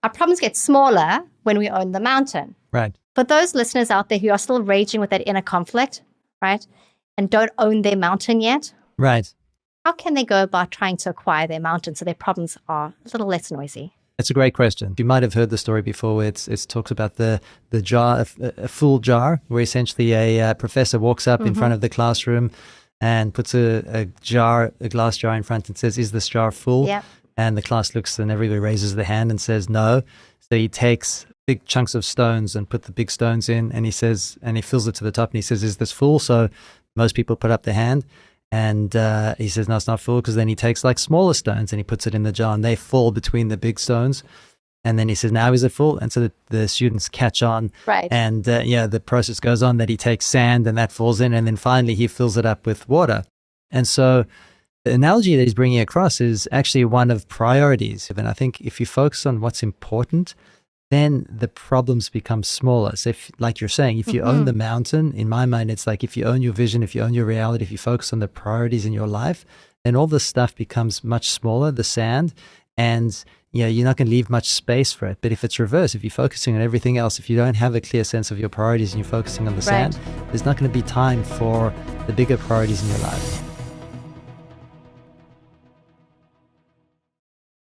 Our problems get smaller when we own the mountain. Right. For those listeners out there who are still raging with that inner conflict, right, and don't own their mountain yet, Right. how can they go about trying to acquire their mountain so their problems are a little less noisy? That's a great question. You might have heard the story before where it talks about the jar, a full jar, where essentially a professor walks up in front of the classroom and puts a glass jar in front and says, "Is this jar full?" Yep. And the class looks and everybody raises their hand and says no. So he takes big chunks of stones and put the big stones in, and he says, and he fills it to the top, and he says, "Is this full?" So most people put up their hand. And he says, "No, it's not full," because then he takes like smaller stones and he puts it in the jar and they fall between the big stones. And then he says, "Now is it full?" And so the students catch on. Right. And the process goes on that he takes sand and that falls in. And then finally he fills it up with water. And so the analogy that he's bringing across is actually one of priorities. And I think if you focus on what's important, then the problems become smaller. So if, like you're saying, if you own the mountain, in my mind, it's like if you own your vision, if you own your reality, if you focus on the priorities in your life, then all this stuff becomes much smaller, the sand, and you're not going to leave much space for it. But if it's reverse, if you're focusing on everything else, if you don't have a clear sense of your priorities and you're focusing on the sand, there's not going to be time for the bigger priorities in your life.